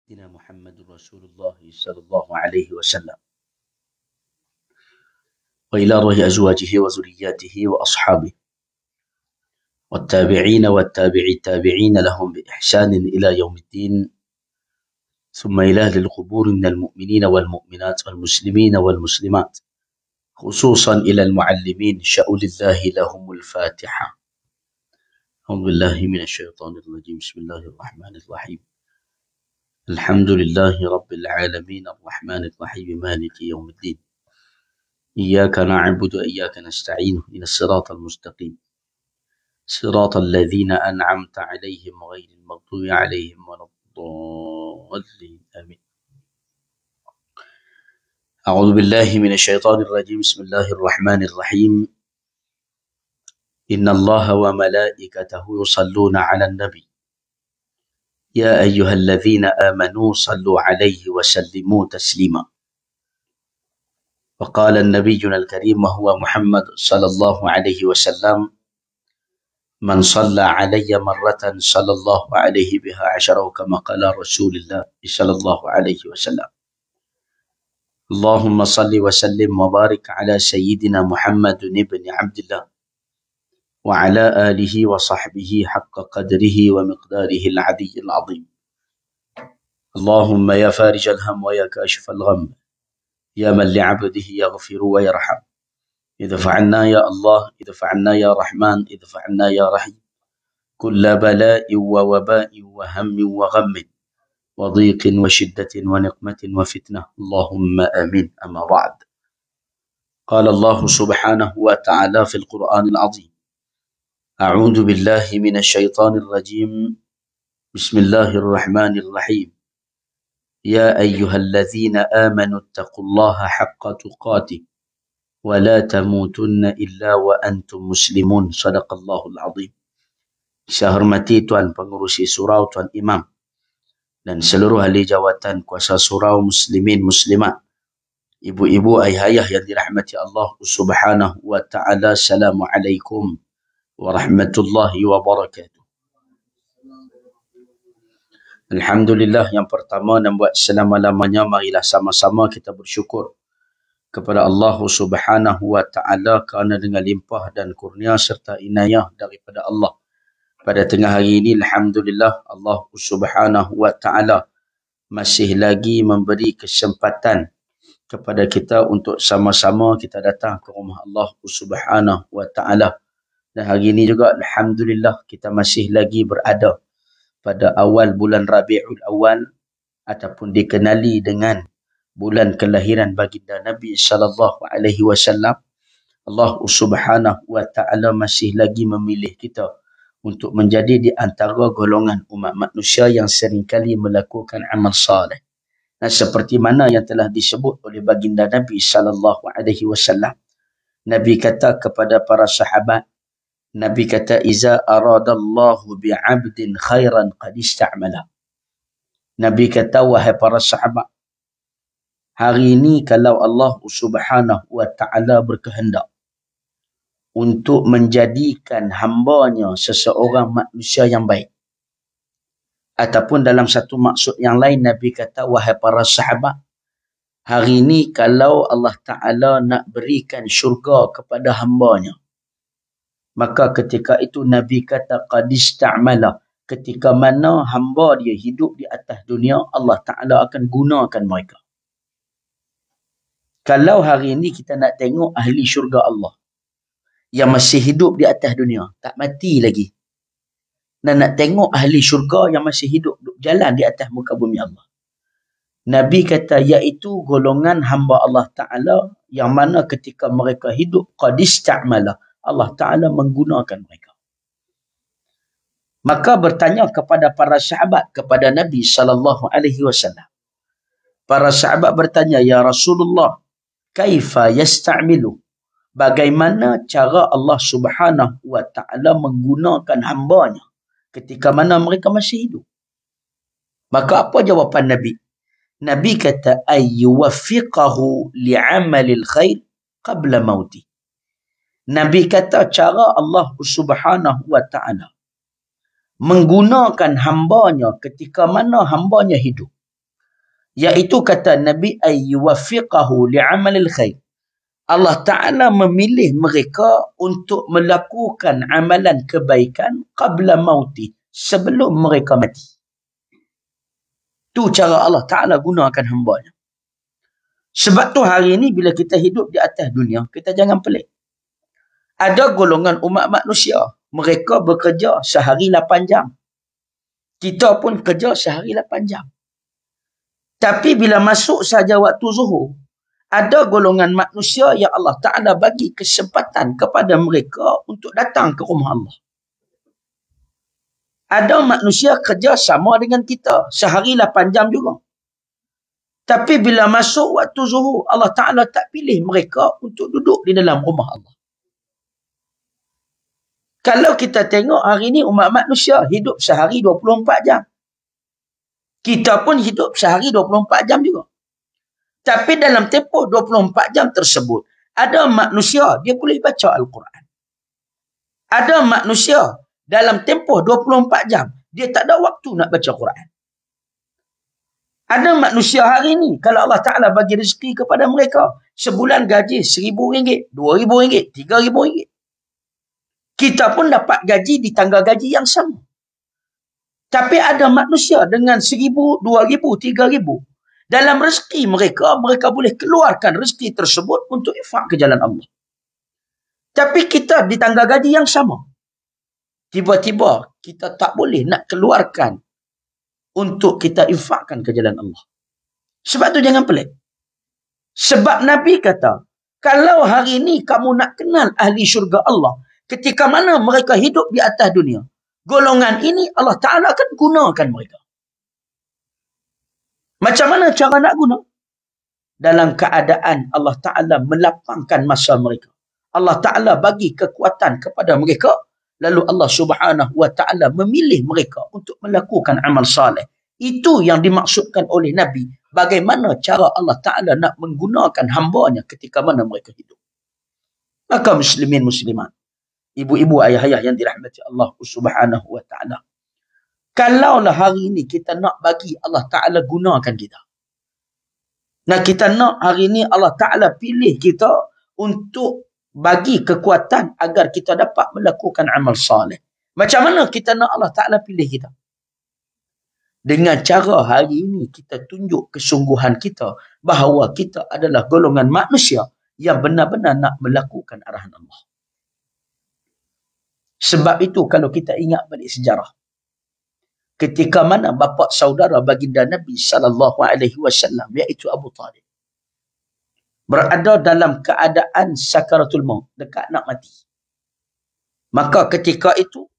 سيدنا محمد رسول الله صلى الله عليه وسلم وإلى روح أزواجه وذرياته وأصحابه والتابعين والتابعين لهم بإحسان إلى يوم الدين ثم إلى أهل القبور من المؤمنين والمؤمنات والمسلمين والمسلمات خصوصا إلى المعلمين شأول الله لهم الفاتحة. أعوذ بالله من الشيطان الرجيم. بسم الله الرحمن الرحيم. الحمد لله رب العالمين الرحمن الرحيم مالك يوم الدين. إياك نعبد وإياك نستعين إلى الصراط المستقيم صراط الذين أنعمت عليهم غير المغضوب عليهم ولا الضالين آمين. أعوذ بالله من الشيطان الرجيم. بسم الله الرحمن الرحيم. إن الله وملائكته يصلون على النبي يا أيها الذين آمنوا صلوا عليه وسلموا تسليما. وقال النبي الكريم وهو محمد صلى الله عليه وسلم: من صلى علي مرة صلى الله عليه بها عشرة، كما قال رسول الله صلى الله عليه وسلم. اللهم صل وسلم وبارك على سيدنا محمد بن عبد الله وعلى آله وصحبه حق قدره ومقداره العلي العظيم. اللهم يا فارج الهم ويا كاشف الغم يا من لعبده يغفر ويرحم، ادفع عنا يا الله، ادفع عنا يا رحمن، ادفع عنا يا رحيم كل بلاء ووباء وهم وغم وضيق وشدة ونقمة وفتنة، اللهم آمين. أما بعد، قال الله سبحانه وتعالى في القرآن العظيم: أعوذ بالله من الشيطان الرجيم. بسم الله الرحمن الرحيم. يا أيها الذين آمنوا اتقوا الله حق تقاته ولا تموتن إلا وأنتم مسلمون. صدق الله العظيم. Saya hormati Tuan Pengurusi Surau, Tuan Imam, dan seluruh ahli jawatan kuasa surau muslimin muslimat, ibu-ibu, ayah-ayah yang dirahmati Allah Subhanahu wa taala. Assalamualaikum warahmatullahi wabarakatuh. Alhamdulillah, yang pertama dan buat selama-lamanya, marilah sama-sama kita bersyukur kepada Allah Subhanahu wa taala kerana dengan limpah dan kurnia serta inayah daripada Allah, pada tengah hari ini, alhamdulillah, Allah Subhanahu wa taala masih lagi memberi kesempatan kepada kita untuk sama-sama kita datang ke rumah Allah Subhanahu wa taala. Dan hari ini juga alhamdulillah kita masih lagi berada pada awal bulan Rabiul Awal, ataupun dikenali dengan bulan kelahiran baginda Nabi sallallahu alaihi wasallam. Allah Subhanahu wa taala masih lagi memilih kita untuk menjadi di antara golongan umat manusia yang seringkali melakukan amal saleh. Nah, seperti mana yang telah disebut oleh baginda Nabi sallallahu alaihi wasallam, Nabi kata kepada para sahabat, Nabi kata, iza aradallahu bi'abdin khairan qad ista'mala. Nabi kata, wahai para sahabat, hari ini kalau Allah Subhanahu wa taala berkehendak untuk menjadikan hambanya seseorang manusia yang baik, ataupun dalam satu maksud yang lain, Nabi kata, wahai para sahabat, hari ini kalau Allah Ta'ala nak berikan syurga kepada hambanya, maka ketika itu Nabi kata qad ista'mala, ketika mana hamba dia hidup di atas dunia, Allah Ta'ala akan gunakan mereka. Kalau hari ini kita nak tengok ahli syurga Allah yang masih hidup di atas dunia, tak mati lagi, dan nak tengok ahli syurga yang masih hidup jalan di atas muka bumi Allah, Nabi kata iaitu golongan hamba Allah Ta'ala yang mana ketika mereka hidup qad ista'mala, Allah Ta'ala menggunakan mereka. Maka bertanya kepada para sahabat kepada Nabi sallallahu alaihi wasallam. Para sahabat bertanya, ya Rasulullah, kaifa yasta'milu? Bagaimana cara Allah Subhanahu wa taala menggunakan hambanya ketika mana mereka masih hidup? Maka apa jawapan Nabi? Nabi kata, ayyuwaffiqahu li'amalil khair qabla mauti. Nabi kata cara Allah Subhanahu wa taala menggunakan hambanya ketika mana hambanya hidup. Iaitu kata Nabi ayyuwaffiqahu li'amalil khair. Allah Ta'ala memilih mereka untuk melakukan amalan kebaikan qabla mauti, sebelum mereka mati. Itu cara Allah Ta'ala gunakan hambanya. Sebab tu hari ini bila kita hidup di atas dunia, kita jangan pelik. Ada golongan umat manusia, mereka bekerja sehari 8 jam. Kita pun kerja sehari 8 jam. Tapi bila masuk saja waktu zuhur, ada golongan manusia yang Allah Ta'ala bagi kesempatan kepada mereka untuk datang ke rumah Allah. Ada manusia kerja sama dengan kita, sehari 8 jam juga. Tapi bila masuk waktu zuhur, Allah Ta'ala tak pilih mereka untuk duduk di dalam rumah Allah. Kalau kita tengok hari ini umat manusia hidup sehari 24 jam. Kita pun hidup sehari 24 jam juga. Tapi dalam tempoh 24 jam tersebut, ada manusia dia boleh baca Al-Quran. Ada manusia dalam tempoh 24 jam, dia tak ada waktu nak baca Quran. Ada manusia hari ini, kalau Allah Ta'ala bagi rezeki kepada mereka, sebulan gaji RM1,000, RM2,000, RM3,000. Kita pun dapat gaji di tangga gaji yang sama. Tapi ada manusia dengan RM1,000, RM2,000, RM3,000. Dalam rezeki mereka, mereka boleh keluarkan rezeki tersebut untuk infak ke jalan Allah. Tapi kita di tangga gaji yang sama. Tiba-tiba kita tak boleh nak keluarkan untuk kita infakkan ke jalan Allah. Sebab tu jangan pelik. Sebab Nabi kata, kalau hari ini kamu nak kenal ahli syurga Allah, ketika mana mereka hidup di atas dunia, golongan ini Allah Ta'ala akan gunakan mereka. Macam mana cara nak guna? Dalam keadaan Allah Ta'ala melapangkan masa mereka. Allah Ta'ala bagi kekuatan kepada mereka, lalu Allah Subhanahu Wa Ta'ala memilih mereka untuk melakukan amal saleh. Itu yang dimaksudkan oleh Nabi. Bagaimana cara Allah Ta'ala nak menggunakan hambanya ketika mana mereka hidup. Maka muslimin muslimat, ibu-ibu ayah-ayah yang dirahmati Allah Subhanahu Wa Ta'ala, kalaulah hari ini kita nak bagi Allah Ta'ala gunakan kita. Nah, kita nak hari ini Allah Ta'ala pilih kita untuk bagi kekuatan agar kita dapat melakukan amal saleh. Macam mana kita nak Allah Ta'ala pilih kita? Dengan cara hari ini kita tunjuk kesungguhan kita bahawa kita adalah golongan manusia yang benar-benar nak melakukan arahan Allah. Sebab itu kalau kita ingat balik sejarah, ketika mana bapa saudara baginda Nabi SAW, iaitu Abu Talib, berada dalam keadaan sakaratul maut, dekat nak mati. Maka ketika itu,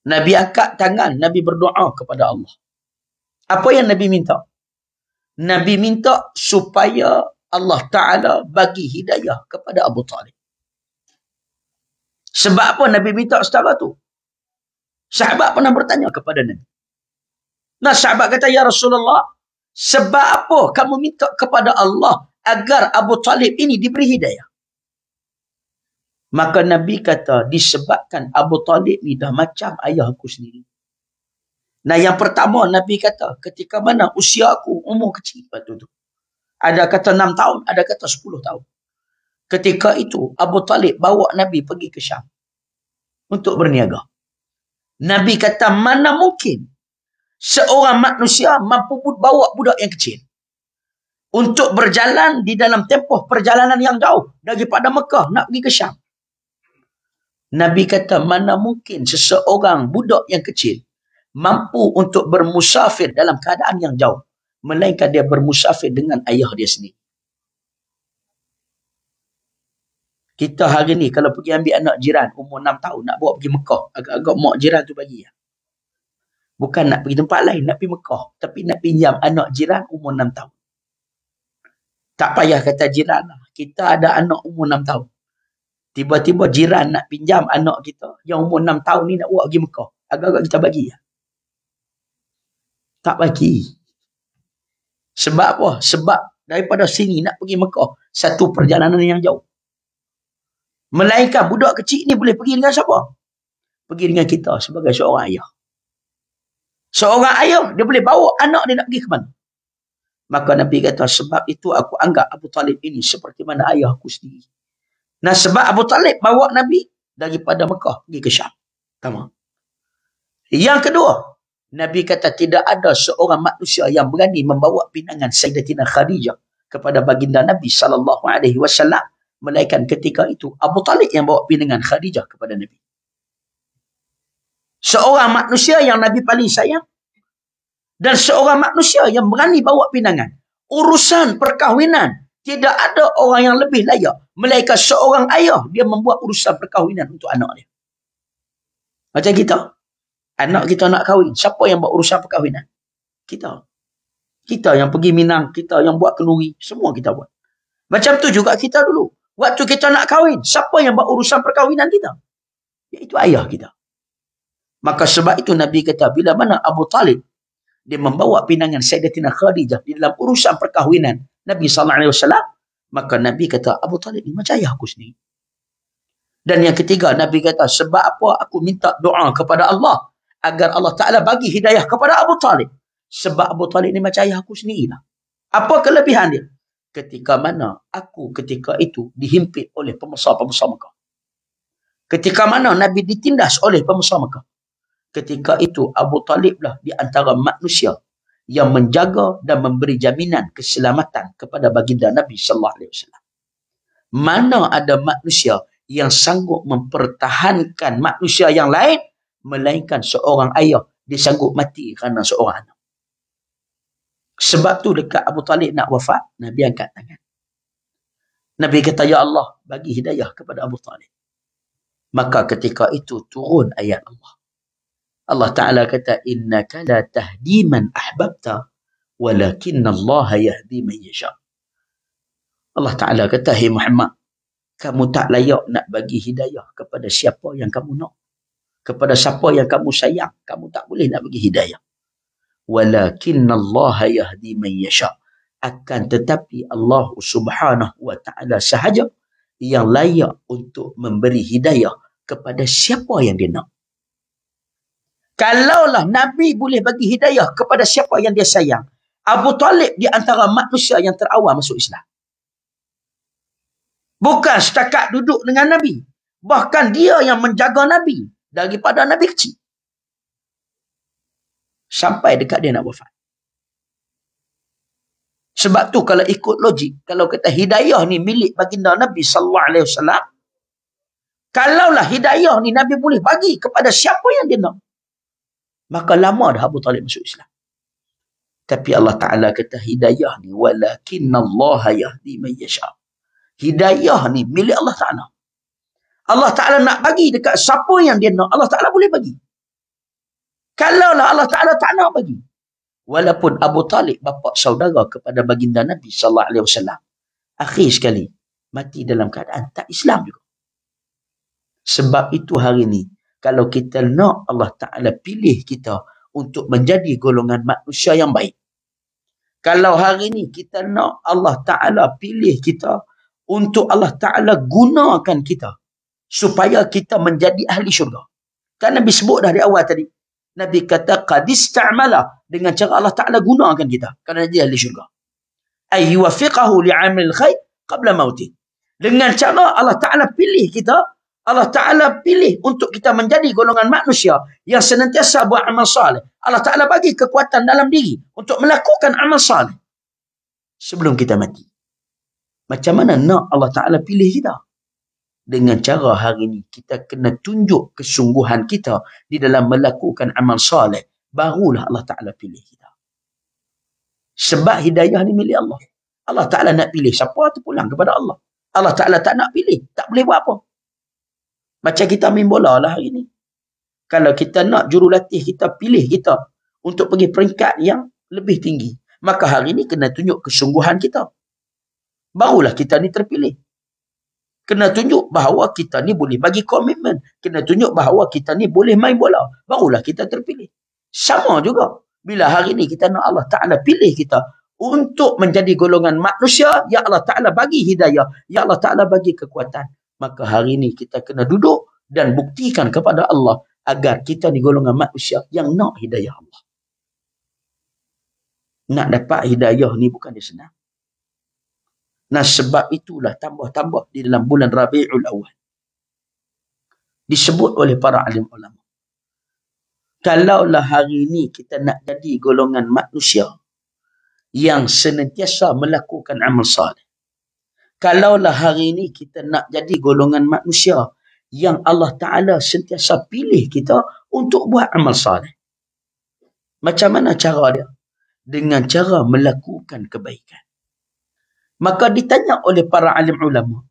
Nabi angkat tangan, Nabi berdoa kepada Allah. Apa yang Nabi minta? Nabi minta supaya Allah Ta'ala bagi hidayah kepada Abu Talib. Sebab apa Nabi minta secara tu? Sahabat pernah bertanya kepada Nabi. Nah, sahabat kata, ya Rasulullah, sebab apa kamu minta kepada Allah agar Abu Talib ini diberi hidayah? Maka Nabi kata, disebabkan Abu Talib ni dah macam ayah aku sendiri. Nah, yang pertama Nabi kata, ketika mana usia aku umur kecil waktu tu. Ada kata 6 tahun, ada kata 10 tahun. Ketika itu Abu Talib bawa Nabi pergi ke Syam untuk berniaga. Nabi kata, mana mungkin seorang manusia mampu bawa budak yang kecil untuk berjalan di dalam tempoh perjalanan yang jauh daripada Mekah nak pergi ke Syam. Nabi kata, mana mungkin seseorang budak yang kecil mampu untuk bermusafir dalam keadaan yang jauh, melainkan dia bermusafir dengan ayah dia sendiri. Kita hari ni kalau pergi ambil anak jiran umur 6 tahun nak bawa pergi Mekah, agak-agak mak jiran tu bagi. Bukan nak pergi tempat lain, nak pergi Mekah, tapi nak pinjam anak jiran umur 6 tahun. Tak payah kata jiran lah. Kita ada anak umur 6 tahun. Tiba-tiba jiran nak pinjam anak kita yang umur 6 tahun ni nak bawa pergi Mekah. Agak-agak kita bagi. Tak bagi. Sebab apa? Sebab daripada sini nak pergi Mekah, satu perjalanan yang jauh. Melainkan budak kecil ni boleh pergi dengan siapa? Pergi dengan kita sebagai seorang ayah. Seorang ayah, dia boleh bawa anak dia nak pergi ke mana? Maka Nabi kata, sebab itu aku anggap Abu Talib ini seperti mana ayah aku sendiri. Nah, sebab Abu Talib bawa Nabi daripada Mekah pergi ke Syam. Pertama. Yang kedua, Nabi kata tidak ada seorang manusia yang berani membawa pinangan Sayyidatina Khadijah kepada baginda Nabi SAW, melainkan ketika itu Abu Talib yang bawa pinangan Khadijah kepada Nabi. Seorang manusia yang Nabi paling sayang, dan seorang manusia yang berani bawa pinangan. Urusan perkahwinan, tidak ada orang yang lebih layak, melainkan seorang ayah, dia membuat urusan perkahwinan untuk anak dia. Macam kita. Anak kita nak kahwin, siapa yang buat urusan perkahwinan? Kita. Kita yang pergi minang, kita yang buat kenduri, semua kita buat. Macam tu juga kita dulu. Waktu kita nak kahwin, siapa yang buat urusan perkahwinan kita? Iaitu ayah kita. Maka sebab itu Nabi kata, bila mana Abu Talib dia membawa pinangan Sayyidatina Khadijah di dalam urusan perkahwinan Nabi SAW, maka Nabi kata, Abu Talib ni macam ayah aku sendiri. Dan yang ketiga, Nabi kata, sebab apa aku minta doa kepada Allah agar Allah Ta'ala bagi hidayah kepada Abu Talib? Sebab Abu Talib ni macam ayah aku sendiri lah. Apa kelebihan dia? Ketika mana aku ketika itu dihimpit oleh pembesar-pembesar Mekah. Ketika mana Nabi ditindas oleh pembesar Mekah. Ketika itu Abu Talib lah di antara manusia yang menjaga dan memberi jaminan keselamatan kepada baginda Nabi SAW. Mana ada manusia yang sanggup mempertahankan manusia yang lain, melainkan seorang ayah dia sanggup mati kerana seorang anak. Sebab tu dekat Abu Talib nak wafat, Nabi angkat tangan. Nabi kata, ya Allah, bagi hidayah kepada Abu Talib. Maka ketika itu turun ayat Allah. Allah Ta'ala kata, innaka la tahdi man ahbabta, walakinna Allah yahdi man yasha. Allah Ta'ala kata, hey Muhammad, kamu tak layak nak bagi hidayah kepada siapa yang kamu nak. Kepada siapa yang kamu sayang, kamu tak boleh nak bagi hidayah. Walakinna Allah yahdi man yasha. Akan tetapi Allah Subhanahu wa Ta'ala sahaja yang layak untuk memberi hidayah kepada siapa yang dia nak. Kalaulah Nabi boleh bagi hidayah kepada siapa yang dia sayang, Abu Talib di antara manusia yang terawal masuk Islam. Bukan setakat duduk dengan Nabi. Bahkan dia yang menjaga Nabi daripada Nabi kecil. Sampai dekat dia nak wafat. Sebab tu kalau ikut logik, kalau kata hidayah ni milik baginda Nabi SAW, kalaulah hidayah ni Nabi boleh bagi kepada siapa yang dia nak, maka lama dah Abu Talib masuk Islam. Tapi Allah Ta'ala kata hidayah ni walakinna Allah yahdi man yasha. Hidayah ni milik Allah Ta'ala. Allah Ta'ala nak bagi dekat siapa yang dia nak, Allah Ta'ala boleh bagi. Kalaulah Allah Ta'ala tak nak bagi. Walaupun Abu Talib bapa saudara kepada baginda Nabi SAW, akhir sekali mati dalam keadaan tak Islam juga. Sebab itu hari ni, kalau kita nak Allah Ta'ala pilih kita untuk menjadi golongan manusia yang baik. Kalau hari ni kita nak Allah Ta'ala pilih kita untuk Allah Ta'ala gunakan kita supaya kita menjadi ahli syurga. Kan Nabi sebut dah di awal tadi. Nabi kata qad ista'mala, dengan cara Allah Ta'ala gunakan kita kerana dia ahli syurga. Ay yuwaffiqahu li'amal khair qabla mauti. Dengan cara Allah Ta'ala pilih kita, Allah Ta'ala pilih untuk kita menjadi golongan manusia yang senantiasa buat amal saleh. Allah Ta'ala bagi kekuatan dalam diri untuk melakukan amal saleh sebelum kita mati. Macam mana nak Allah Ta'ala pilih kita? Dengan cara hari ini kita kena tunjuk kesungguhan kita di dalam melakukan amal saleh. Barulah Allah Ta'ala pilih kita. Sebab hidayah ni milik Allah. Allah Ta'ala nak pilih siapa tu pulang kepada Allah. Allah Ta'ala tak nak pilih, tak boleh buat apa. Macam kita main bola lah hari ni. Kalau kita nak jurulatih kita pilih kita untuk pergi peringkat yang lebih tinggi, maka hari ni kena tunjuk kesungguhan kita. Barulah kita ni terpilih. Kena tunjuk bahawa kita ni boleh bagi komitmen. Kena tunjuk bahawa kita ni boleh main bola. Barulah kita terpilih. Sama juga. Bila hari ni kita nak Allah Ta'ala pilih kita untuk menjadi golongan manusia yang Allah Ta'ala bagi hidayah, yang Allah Ta'ala bagi kekuatan, maka hari ini kita kena duduk dan buktikan kepada Allah agar kita ni golongan manusia yang nak hidayah Allah. Nak dapat hidayah ni bukan dia senang. Nah, sebab itulah tambah-tambah di dalam bulan Rabiul Awal disebut oleh para alim ulama. Kalaulah hari ini kita nak jadi golongan manusia yang senantiasa melakukan amal saleh. Kalaulah hari ini kita nak jadi golongan manusia yang Allah Ta'ala sentiasa pilih kita untuk buat amal saleh. Macam mana cara dia? Dengan cara melakukan kebaikan. Maka ditanya oleh para alim ulama.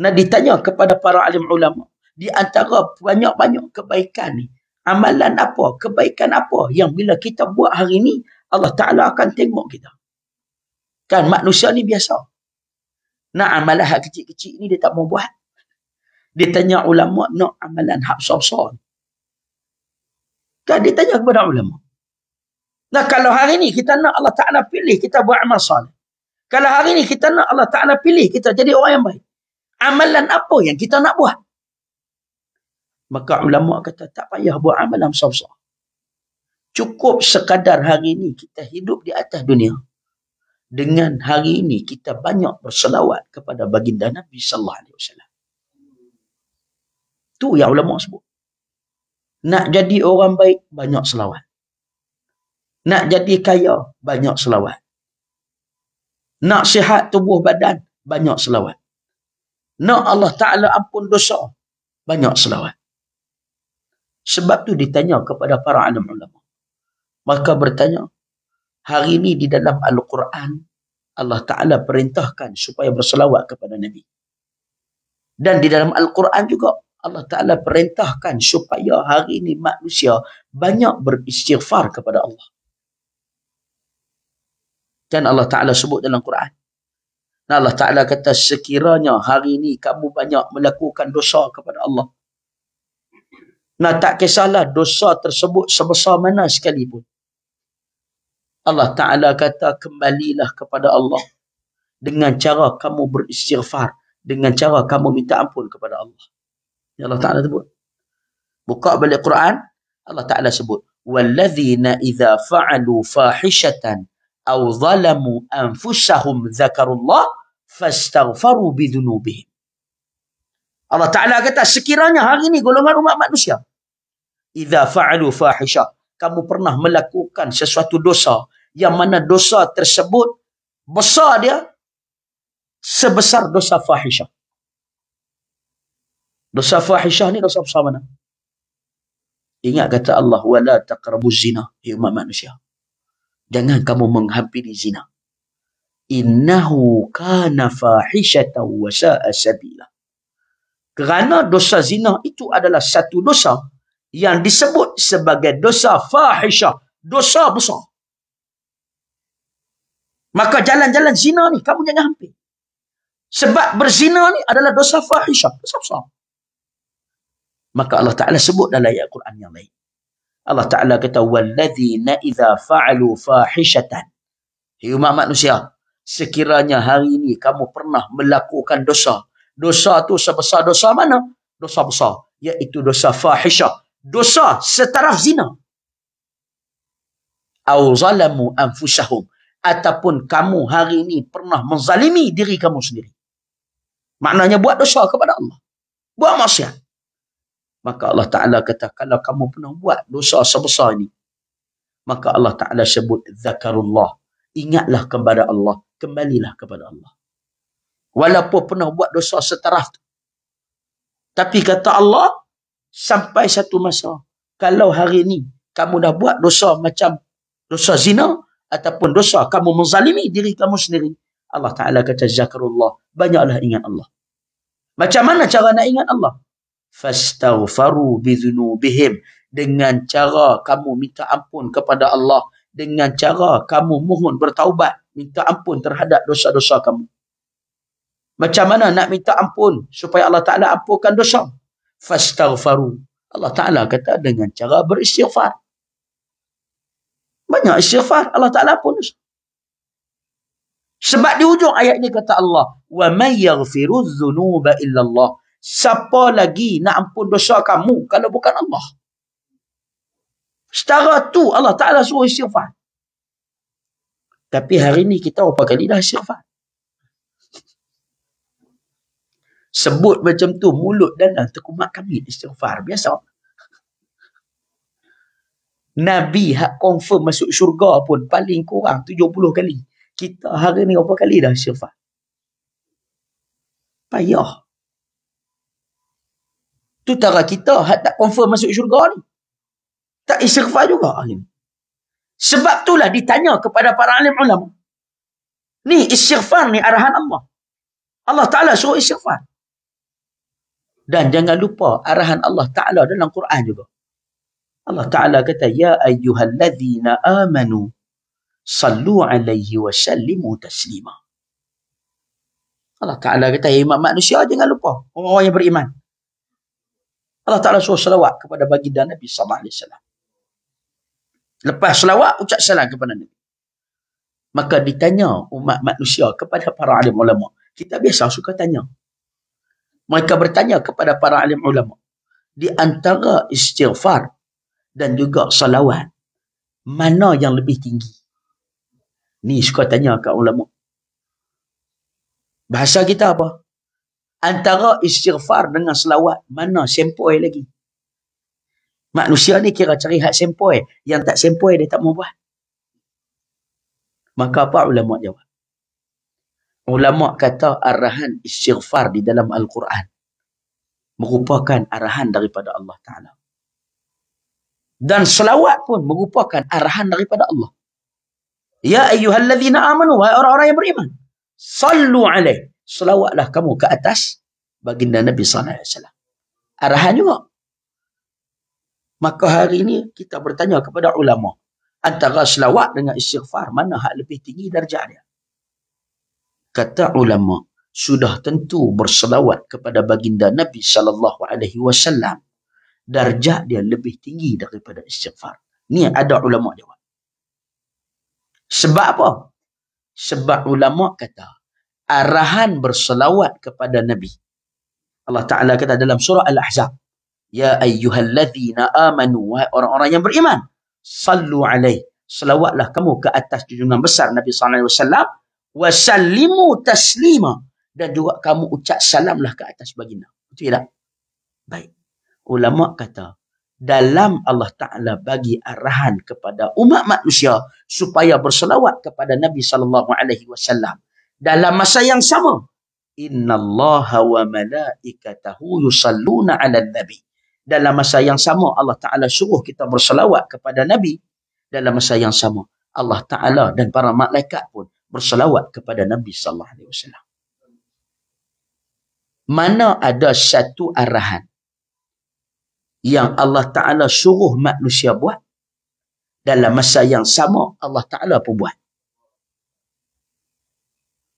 Nah, ditanya kepada para alim ulama. Di antara banyak-banyak kebaikan ni, amalan apa, kebaikan apa yang bila kita buat hari ni, Allah Ta'ala akan tengok kita. Kan manusia ni biasa. Nak amalan hak kecil-kecil ni dia tak mau buat. Dia tanya ulama nak amalan hak besar-besar. Kan dia tanya kepada ulama. Nah, kalau hari ni kita nak Allah Ta'ala pilih kita buat amal saleh. Kalau hari ni kita nak Allah Ta'ala pilih kita jadi orang yang baik. Amalan apa yang kita nak buat? Maka ulama kata tak payah buat amalan besar-besar. Cukup sekadar hari ini kita hidup di atas dunia. Dengan hari ini kita banyak berselawat kepada baginda Nabi sallallahu alaihi wasallam. Tu yang ulama sebut. Nak jadi orang baik, banyak selawat. Nak jadi kaya, banyak selawat. Nak sihat tubuh badan, banyak selawat. Nak Allah Ta'ala ampun dosa, banyak selawat. Sebab tu ditanya kepada para alim ulama. Maka bertanya, hari ini di dalam Al-Quran, Allah Ta'ala perintahkan supaya berselawat kepada Nabi. Dan di dalam Al-Quran juga, Allah Ta'ala perintahkan supaya hari ini manusia banyak beristighfar kepada Allah. Dan Allah Ta'ala sebut dalam Quran. Dan Allah Ta'ala kata sekiranya hari ini kamu banyak melakukan dosa kepada Allah. Nah, tak kisahlah dosa tersebut sebesar mana sekalipun. Allah Ta'ala kata kembalilah kepada Allah. Dengan cara kamu beristighfar. Dengan cara kamu minta ampun kepada Allah. Ya Allah Ta'ala sebut. Buka balik Quran. Allah Ta'ala sebut. وَالَّذِينَ إِذَا فَعَلُوا فَاحِشَةً أو ظلموا أنفسهم ذكروا الله فاستغفروا بذنوبهم. Allah Ta'ala kata sekiranya hari ini golongan umat manusia idza fa'alu fahisha, kamu pernah melakukan sesuatu dosa yang mana dosa tersebut besar dia sebesar dosa fahisha. Dosa fahisha ni dosa besar mana? Ingat kata Allah wala taqrabuz zina, ya umat manusia. Jangan kamu menghampiri zina. Innahu kana fahishatan wa sa'a sabila. Kerana dosa zina itu adalah satu dosa yang disebut sebagai dosa fahisha, dosa besar. Maka jalan-jalan zina ni kamu jangan hampir. Sebab berzina ni adalah dosa fahisha, dosa besar. Maka Allah Ta'ala sebut dalam ayat Quran yang lain. Allah Ta'ala kata walladzina idza fa'alu fahishatan. Hai umat manusia, sekiranya hari ini kamu pernah melakukan dosa. Dosa tu sebesar dosa mana? Dosa besar, iaitu dosa fahisha, dosa setaraf zina. Au zalamu anfusahum, ataupun kamu hari ini pernah menzalimi diri kamu sendiri. Maknanya buat dosa kepada Allah. Buat maksiat. Maka Allah Ta'ala kata, kalau kamu pernah buat dosa sebesar ini, maka Allah Ta'ala sebut, zakarullah. Ingatlah kepada Allah. Kembalilah kepada Allah. Walaupun pernah buat dosa setaraf tu. Tapi kata Allah, sampai satu masa, kalau hari ini, kamu dah buat dosa macam dosa zina, ataupun dosa kamu menzalimi diri kamu sendiri, Allah Ta'ala kata, zakarullah. Banyaklah ingat Allah. Macam mana cara nak ingat Allah? Fastaghfaru bidhunubihim, dengan cara kamu minta ampun kepada Allah, dengan cara kamu mohon bertaubat, minta ampun terhadap dosa-dosa kamu. Macam mana nak minta ampun supaya Allah Ta'ala ampunkan dosa? Fastaghfaru. Allah Ta'ala kata dengan cara beristighfar. Banyak istighfar, Allah Ta'ala ampun dosa. Sebab di hujung ayat ini kata Allah, wa may yaghfirudz dzunuba illallah. Siapa lagi nak ampun dosa kamu kalau bukan Allah? Setara tu Allah Ta'ala suruh istighfar. Tapi hari ni kita berapa kali dah istighfar? Sebut macam tu, mulut dan terkumat kami istighfar. Biasa. Nabi hak confirm masuk syurga pun paling kurang 70 kali. Kita hari ni berapa kali dah istighfar? Payah. Tu tara kita hak tak confirm masuk syurga ni. Tak istighfar juga hari ni. Sebab itulah ditanya kepada para alim ulama. Ni istighfar ni arahan Allah. Allah Ta'ala suruh istighfar. Dan jangan lupa arahan Allah Ta'ala dalam Quran juga. Allah Ta'ala kata, Ya ayyuhalladzina amanu, sallu alaihi wa sallimu taslima. Allah Ta'ala kata, ya manusia jangan lupa. Orang-orang yang beriman. Allah Ta'ala suruh salawat kepada baginda Nabi SAW. Lepas salawat, ucap salam kepada Nabi. Maka ditanya umat manusia kepada para alim ulama. Kita biasa suka tanya. Mereka bertanya kepada para alim ulama. Di antara istighfar dan juga salawat, mana yang lebih tinggi? Ni suka tanya kat ulama. Bahasa kita apa? Antara istighfar dengan salawat, mana sempoi lagi? Manusia ni kira cari hak sempoi. Yang tak sempoi dia tak mau buat. Maka apa ulama jawab? Ulama kata arahan istighfar di dalam Al-Quran merupakan arahan daripada Allah Ta'ala. Dan selawat pun merupakan arahan daripada Allah. Ya ayyuhalladzina amanu, wahai orang-orang yang beriman, sallu alaih, selawatlah kamu ke atas baginda Nabi SAW. Arahan juga. Maka hari ini kita bertanya kepada ulama, antara selawat dengan istighfar, mana hak lebih tinggi darjah dia? Kata ulama, sudah tentu berselawat kepada baginda Nabi SAW, darjah dia lebih tinggi daripada istighfar. Ni ada ulama jawab. Sebab apa? Sebab ulama kata, arahan berselawat kepada Nabi. Allah Ta'ala kata dalam surah Al-Ahzab, Ya ayyuhalladzina amanu, wahai orang-orang yang beriman, sallu alaih, selawatlah kamu ke atas junjungan besar Nabi SAW, wasallimu taslima, dan juga kamu ucap salamlah ke atas baginda. Betul tak? Baik. Ulama kata, dalam Allah Ta'ala bagi arahan kepada umat manusia supaya berselawat kepada Nabi SAW dalam masa yang sama, innallaha wa malaikatahu yusalluna ala nabi. Dalam masa yang sama Allah Ta'ala suruh kita berselawat kepada Nabi. Dalam masa yang sama Allah Ta'ala dan para malaikat pun berselawat kepada Nabi SAW. Mana ada satu arahan yang Allah Ta'ala suruh manusia buat, dalam masa yang sama Allah Ta'ala pun buat.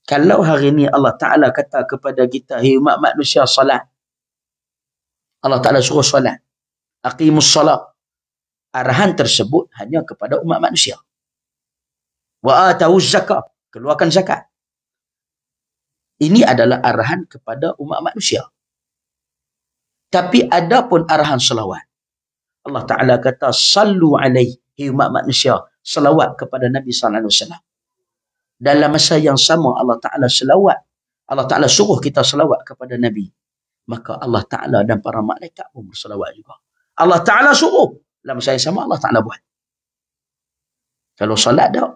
Kalau hari ini Allah Ta'ala kata kepada kita, hei umat manusia, salat. Allah Ta'ala suruh salat. Aqimus salat. Arahan tersebut hanya kepada umat manusia. Wa atawuz zakat. Keluarkan zakat. Ini adalah arahan kepada umat manusia. Tapi ada pun arahan selawat. Allah Ta'ala kata, sallu alaih, hei umat manusia, selawat kepada Nabi SAW. Dalam masa yang sama Allah Ta'ala selawat. Allah Ta'ala suruh kita selawat kepada Nabi. Maka Allah Ta'ala dan para malaikat pun berselawat juga. Allah Ta'ala suruh. Dalam masa yang sama Allah Ta'ala buat. Kalau salat dah,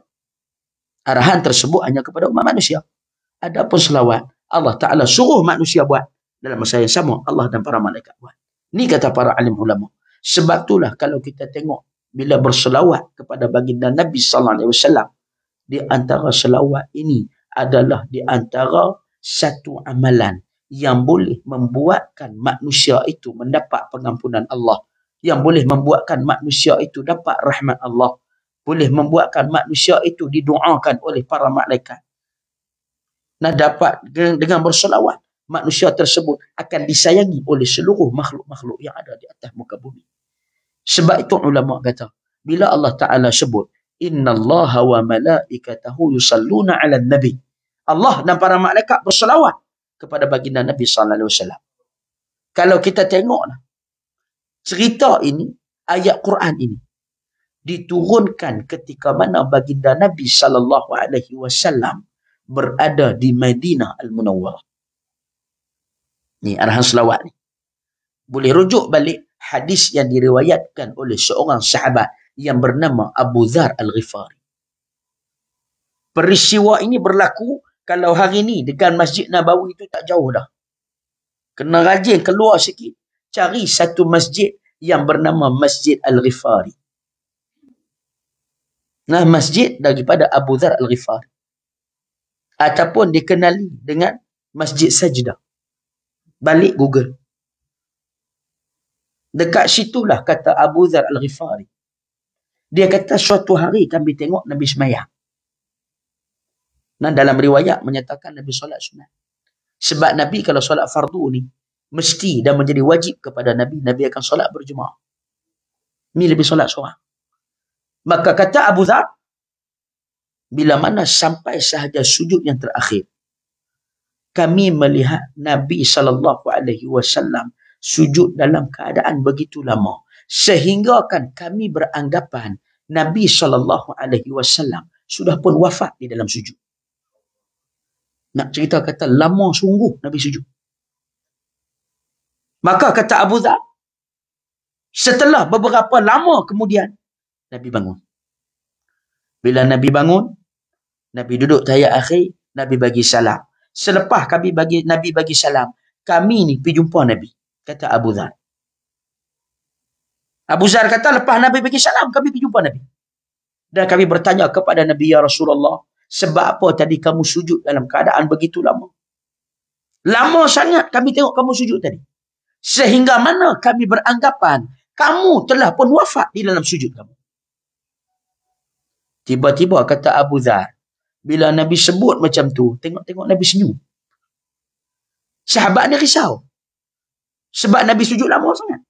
arahan tersebut hanya kepada umat manusia. Adapun selawat, Allah Ta'ala suruh manusia buat. Dalam masa yang sama Allah dan para malaikat buat. Ni kata para alim ulama. Sebab itulah kalau kita tengok, bila berselawat kepada baginda Nabi SAW, di antara selawat ini adalah di antara satu amalan yang boleh membuatkan manusia itu mendapat pengampunan Allah, yang boleh membuatkan manusia itu dapat rahmat Allah, boleh membuatkan manusia itu didoakan oleh para malaikat. Nah, dapat dengan berselawat, manusia tersebut akan disayangi oleh seluruh makhluk-makhluk yang ada di atas muka bumi. Sebab itu ulama kata, bila Allah Ta'ala sebut, innallaha wa malaikatahu yusalluna ala nabi, Allah dan para malaikat berselawat kepada baginda Nabi SAW. Kalau kita tengoklah cerita ini, ayat Quran ini, diturunkan ketika mana baginda Nabi SAW berada di Madinah Al-Munawwarah. Ni arahan selawat ni. Boleh rujuk balik hadis yang diriwayatkan oleh seorang sahabat yang bernama Abu Dzar Al-Ghifari. Peristiwa ini berlaku kalau hari ni dengan Masjid Nabawi itu tak jauh dah. Kena rajin keluar sikit, cari satu masjid yang bernama Masjid Al-Ghifari. Nah, masjid daripada Abu Dzar Al-Ghifari. Ataupun dikenali dengan Masjid Sajdah. Balik Google. Dekat situlah kata Abu Dzar Al-Ghifari. Dia kata suatu hari kami tengok Nabi semayang. Nah, dalam riwayat menyatakan Nabi solat sunat. Sebab Nabi kalau solat fardu ni, mesti dan menjadi wajib kepada Nabi, Nabi akan solat berjemaah. Ni lebih solat seorang. Maka kata Abu Dzar, bila mana sampai sahaja sujud yang terakhir, kami melihat Nabi SAW sujud dalam keadaan begitu lama. Sehingga kan kami beranggapan Nabi SAW sudah pun wafat di dalam sujud. Nak cerita kata lama sungguh Nabi sujud. Maka kata Abu Dzar, setelah beberapa lama kemudian, Nabi bangun. Bila Nabi bangun, Nabi duduk tahiyat akhir, Nabi bagi salam. Selepas Nabi bagi salam, kami ni pergi jumpa Nabi. Kata Abu Dzar. Abu Dzar kata, lepas Nabi bagi salam, kami pergi jumpa Nabi. Dan kami bertanya kepada Nabi, ya Rasulullah, sebab apa tadi kamu sujud dalam keadaan begitu lama? Lama sangat kami tengok kamu sujud tadi. Sehingga mana kami beranggapan kamu telah pun wafat di dalam sujud kamu. Tiba-tiba kata Abu Dzar, bila Nabi sebut macam tu, tengok-tengok Nabi senyum. Sahabat ni risau. Sebab Nabi sujud lama sangat.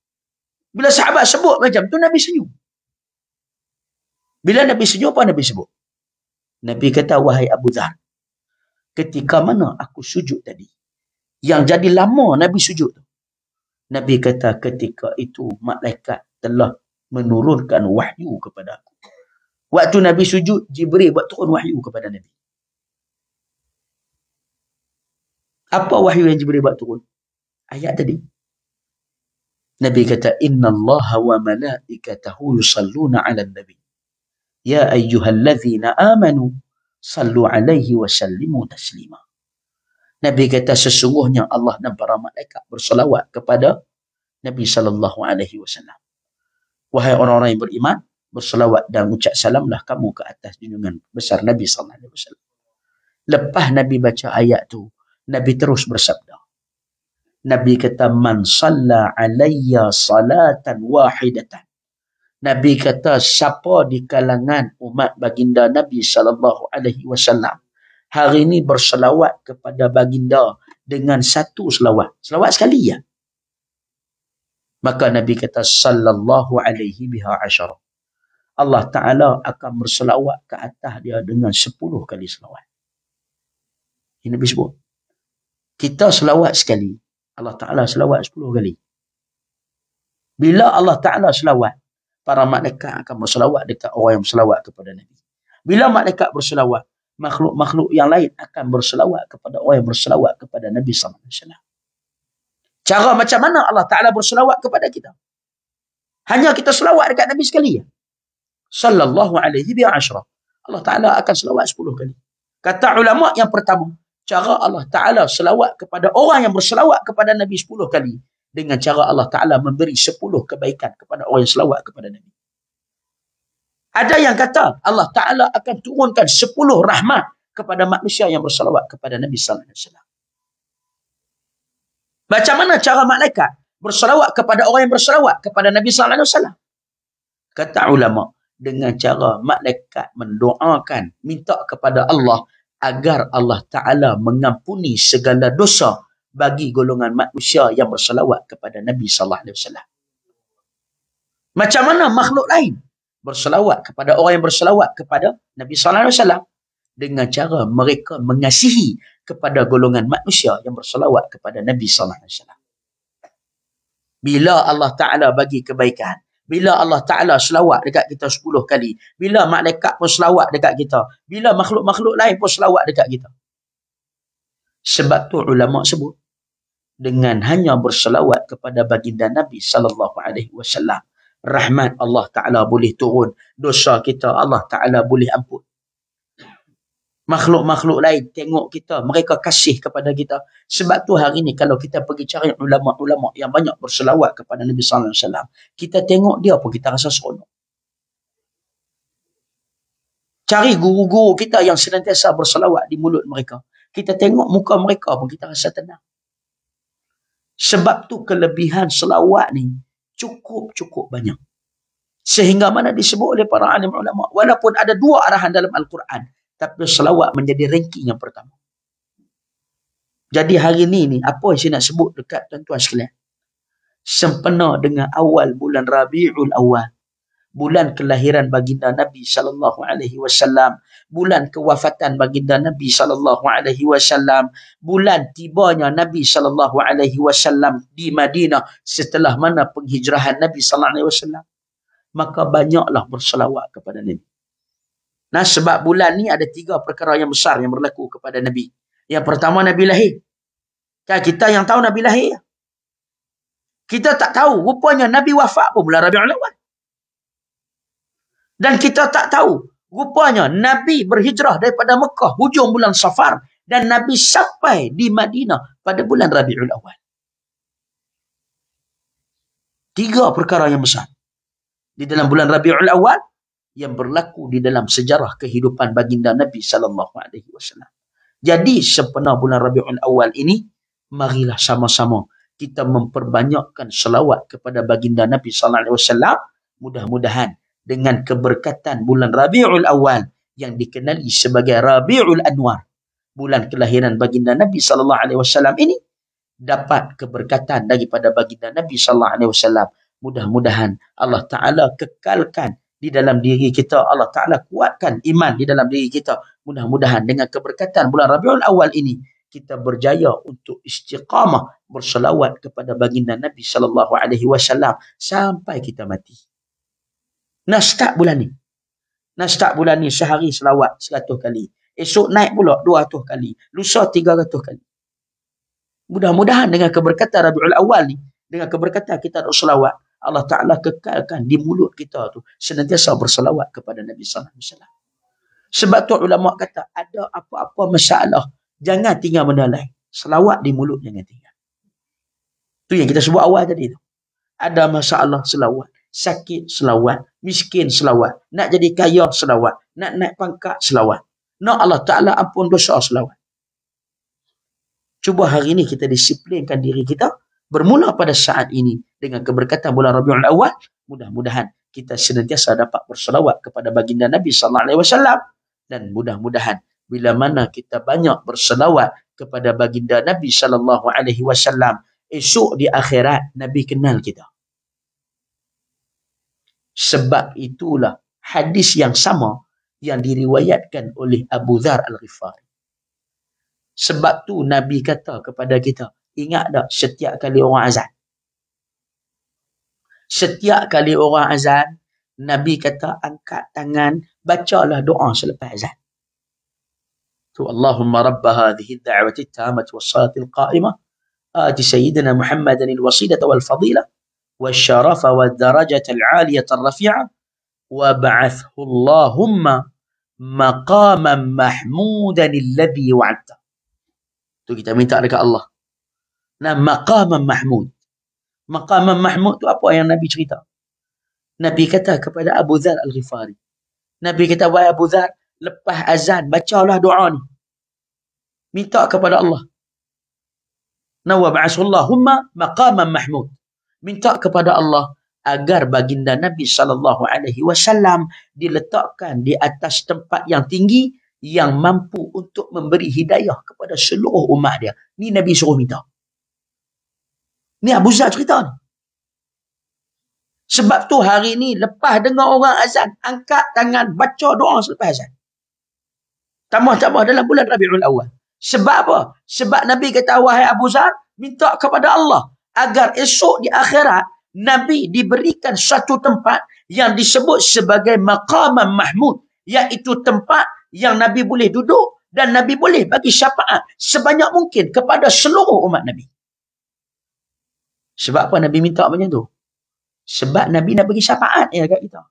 Bila sahabat sebut macam tu, Nabi senyum. Bila Nabi senyum, apa Nabi sebut? Nabi kata, wahai Abu Dzar, ketika mana aku sujud tadi, yang jadi lama Nabi sujud tu, Nabi kata ketika itu malaikat telah menurunkan wahyu kepada aku. Waktu Nabi sujud, Jibril buat turun wahyu kepada Nabi. Apa wahyu yang Jibril buat turun? Ayat tadi. Nabi kata, Inna Allah wa malaikatahu yusalluna ala nabi. Ya ayyuhallazina amanu sallu alaihi wa sallimu taslima. Nabi kata sesungguhnya Allah dan para malaikat berselawat kepada Nabi sallallahu alaihi wasallam. Wahai orang-orang yang beriman, berselawat dan ucap salamlah kamu ke atas junjungan besar Nabi sallallahu alaihi wasallam. Lepas Nabi baca ayat tu, Nabi terus bersabda. Nabi kata, man salla alayya salatan wahidatan. Nabi kata, siapa di kalangan umat baginda Nabi sallallahu alaihi wasallam hari ini berselawat kepada baginda dengan satu selawat. Selawat sekali ya. Maka Nabi kata, sallallahu alaihi biha asyara. Allah Ta'ala akan berselawat ke atas dia dengan 10 kali selawat. Ini Nabi sebut. Kita selawat sekali, Allah Ta'ala selawat 10 kali. Bila Allah Ta'ala selawat, para malaikat akan berselawat dekat orang yang berselawat kepada Nabi. Bila malaikat berselawat, makhluk-makhluk yang lain akan berselawat kepada orang yang berselawat kepada Nabi SAW. Cara macam mana Allah Ta'ala berselawat kepada kita? Hanya kita selawat dekat Nabi sekali ya. Sallallahu alaihi wa sallam. Allah Ta'ala akan selawat 10 kali. Kata ulama yang pertama, cara Allah Ta'ala selawat kepada orang yang berselawat kepada Nabi 10 kali. Dengan cara Allah Ta'ala memberi 10 kebaikan kepada orang yang selawat kepada Nabi. Ada yang kata Allah Ta'ala akan turunkan 10 rahmat kepada manusia yang berselawat kepada Nabi Sallallahu Alaihi Wasallam. Macam mana cara malaikat berselawat kepada orang yang berselawat kepada Nabi Sallallahu Alaihi Wasallam? Kata ulama, dengan cara malaikat mendoakan, minta kepada Allah agar Allah Ta'ala mengampuni segala dosa bagi golongan manusia yang berselawat kepada Nabi Sallallahu Alaihi Wasallam. Macam mana makhluk lain berselawat kepada orang yang berselawat kepada Nabi Sallallahu Alaihi Wasallam? Dengan cara mereka mengasihi kepada golongan manusia yang berselawat kepada Nabi Sallallahu Alaihi Wasallam. Bila Allah Ta'ala bagi kebaikan, Bila Allah Ta'ala selawat dekat kita 10 kali. Bila malaikat pun selawat dekat kita. Bila makhluk-makhluk lain pun selawat dekat kita. Sebab tu ulama sebut, dengan hanya berselawat kepada baginda Nabi SAW, rahmat Allah Ta'ala boleh turun. Dosa kita Allah Ta'ala boleh ampun. Makhluk-makhluk lain tengok kita, mereka kasih kepada kita. Sebab tu hari ni kalau kita pergi cari ulama-ulama yang banyak berselawat kepada Nabi SAW, kita tengok dia pun kita rasa seronok. Cari guru-guru kita yang senantiasa berselawat di mulut mereka, kita tengok muka mereka pun kita rasa tenang. Sebab tu kelebihan selawat ni cukup banyak. Sehingga mana disebut oleh para alim ulama, walaupun ada 2 arahan dalam Al-Quran, tapi selawat menjadi ranking yang pertama. Jadi hari ni apa yang saya nak sebut dekat tuan-tuan sekalian, sempena dengan awal bulan Rabiul Awal, bulan kelahiran baginda Nabi SAW, bulan kewafatan baginda Nabi SAW, bulan tibanya Nabi SAW di Madinah setelah mana penghijrahan Nabi SAW, maka banyaklah berselawat kepada Nabi. Nah, sebab bulan ni ada 3 perkara yang besar yang berlaku kepada Nabi. Yang pertama, Nabi lahir. Kan kita yang tahu Nabi lahir. Kita tak tahu rupanya Nabi wafat pun bulan Rabiul Awal. Dan kita tak tahu rupanya Nabi berhijrah daripada Mekah hujung bulan Safar dan Nabi sampai di Madinah pada bulan Rabiul Awal. 3 perkara yang besar di dalam bulan Rabiul Awal yang berlaku di dalam sejarah kehidupan baginda Nabi SAW. Jadi sempena bulan Rabiul Awal ini, marilah sama-sama kita memperbanyakkan selawat kepada baginda Nabi SAW. Mudah-mudahan dengan keberkatan bulan Rabiul Awal yang dikenali sebagai Rabiul Anwar, bulan kelahiran baginda Nabi SAW ini, dapat keberkatan daripada baginda Nabi SAW. Mudah-mudahan Allah Ta'ala kekalkan di dalam diri kita, Allah Ta'ala kuatkan iman di dalam diri kita. Mudah-mudahan dengan keberkatan bulan Rabiul Awal ini, kita berjaya untuk istiqamah berselawat kepada baginda Nabi SAW sampai kita mati. Nah, start bulan ni sehari selawat 100 kali. Esok naik pula 200 kali. Lusa 300 kali. Mudah-mudahan dengan keberkatan Rabiul Awal ni, dengan keberkatan kita berselawat, Allah Ta'ala kekalkan di mulut kita tu senantiasa berselawat kepada Nabi SAW. Sebab tu ulama kata, ada apa-apa masalah, jangan tinggal benda lain. Selawat di mulut jangan tinggal. Tu yang kita sebut awal tadi tu. Ada masalah, selawat. Sakit, selawat. Miskin, selawat. Nak jadi kaya, selawat. Nak naik pangkat, selawat. Nak Allah Ta'ala ampun dosa, selawat. Cuba hari ini kita disiplinkan diri kita. Bermula pada saat ini dengan keberkatan bulan Rabiul Awal, mudah-mudahan kita senantiasa dapat berselawat kepada baginda Nabi SAW. Dan mudah-mudahan bila mana kita banyak berselawat kepada baginda Nabi SAW, esok di akhirat Nabi kenal kita. Sebab itulah hadis yang sama yang diriwayatkan oleh Abu Dzar Al-Ghifari. Sebab tu Nabi kata kepada kita, ingat tak setiap kali orang azan? Setiap kali orang azan, Nabi kata angkat tangan, bacalah doa selepas azan. Tu Allahumma rabba hadhihi ad-da'wati at-tammati was-salati al-qa'imah ati sayyidina Muhammadan al-wasilata wal-fadilah wasyarafa wad-darajata al-'aliyata ar-rafi'ah wa ba'athhu Allahumma maqaman mahmudan alladhi wa'adta. Tu kita minta dekat Allah. Nah, maqaman mahmud. Maqaman mahmud tu apa yang Nabi cerita? Nabi kata kepada Abu Dzar Al-Ghifari. Nabi kata, wahai Abu Dzar, lepas azan, bacalah doa ni. Minta kepada Allah. Wa ba'asullahumma maqaman mahmud. Minta kepada Allah agar baginda Nabi SAW diletakkan di atas tempat yang tinggi yang mampu untuk memberi hidayah kepada seluruh umat dia. Ni Nabi suruh minta. Ni Abu Dzar cerita ni. Sebab tu hari ni lepas dengar orang azan, angkat tangan, baca doa selepas azan. Tambah-tambah dalam bulan Rabiul Awal. Sebab apa? Sebab Nabi kata, wahai Abu Dzar, minta kepada Allah agar esok di akhirat Nabi diberikan satu tempat yang disebut sebagai maqam mahmud, iaitu tempat yang Nabi boleh duduk dan Nabi boleh bagi syafaat sebanyak mungkin kepada seluruh umat Nabi. Sebab apa Nabi minta macam tu? Sebab Nabi nak bagi syafaat kat kita.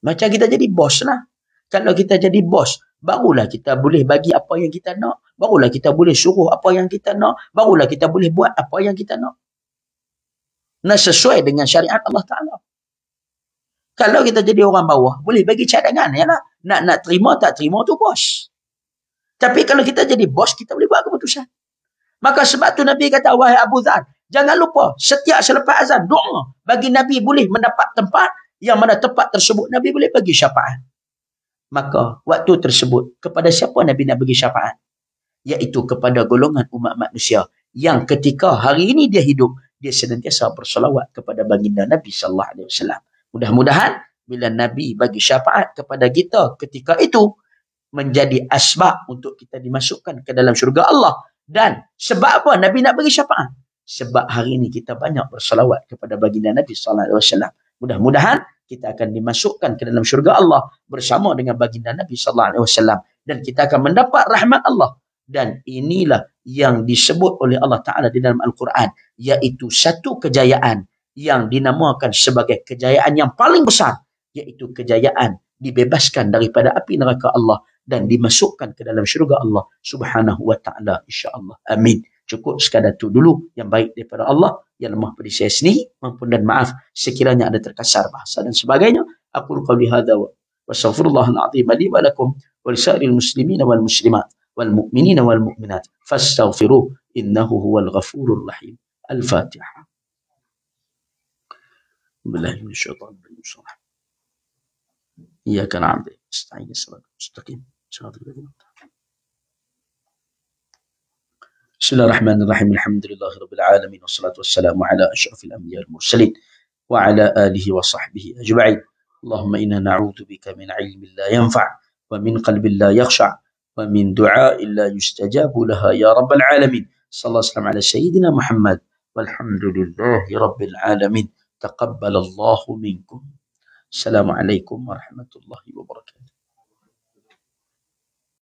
Macam kita jadi bos lah. Kalau kita jadi bos, barulah kita boleh bagi apa yang kita nak. Barulah kita boleh suruh apa yang kita nak. Barulah kita boleh buat apa yang kita nak. Nah, sesuai dengan syariat Allah Ta'ala. Kalau kita jadi orang bawah, boleh bagi cadangan. Ya lah. Nak terima, tak terima tu bos. Tapi kalau kita jadi bos, kita boleh buat keputusan. Maka sebab tu Nabi kata, wahai Abu Dhar, jangan lupa, setiap selepas azan, doa. Bagi Nabi boleh mendapat tempat, yang mana tempat tersebut Nabi boleh bagi syafaat. Maka waktu tersebut, kepada siapa Nabi nak bagi syafaat? Iaitu kepada golongan umat manusia yang ketika hari ini dia hidup, dia senantiasa berselawat kepada baginda Nabi SAW. Mudah-mudahan bila Nabi bagi syafaat kepada kita ketika itu, menjadi asbab untuk kita dimasukkan ke dalam syurga Allah. Dan sebab apa Nabi nak bagi syafaat? Sebab hari ini kita banyak berselawat kepada baginda Nabi SAW. Mudah-mudahan kita akan dimasukkan ke dalam syurga Allah bersama dengan baginda Nabi SAW. Dan kita akan mendapat rahmat Allah. Dan inilah yang disebut oleh Allah Ta'ala di dalam Al-Quran. Iaitu satu kejayaan yang dinamakan sebagai kejayaan yang paling besar. Iaitu kejayaan dibebaskan daripada api neraka Allah. Dan dimasukkan ke dalam syurga Allah Subhanahu wa Ta'ala, insyaAllah. Amin. Cukup sekadar itu dulu yang baik daripada Allah, yang lemah pada saya sendiri. Ampun dan maaf sekiranya ada terkasar bahasa dan sebagainya. Aku qawli hadza wa astaghfirullahal azim li wa lakum wa lisairil muslimina wal muslimat wal mu'minina wal mu'minat fastaghfiruh innahu huwal ghafurur rahim. Al-Fatihah. Billahi minasyaitonir rajim. Iyyaka na'budu wa nasta'in ihdinas mustaqim. Bismillahirrahmanirrahim. Alhamdulillahirabbil alamin wassalatu wassalamu ala asyrafil anbiya'i wal mursalin wa ala alihi wa sahbihi ajma'in. Allahumma inna na'udzubika min 'ilmin la yanfa' wa min qalbin la yakhsha' wa min du'a'in la yustajabu laha ya rabbal alamin. Sallallahu alaihi wasallam ala sayyidina Muhammad walhamdulillahi rabbil alamin. Taqabbalallahu minkum. Assalamualaikum warahmatullahi wabarakatuh.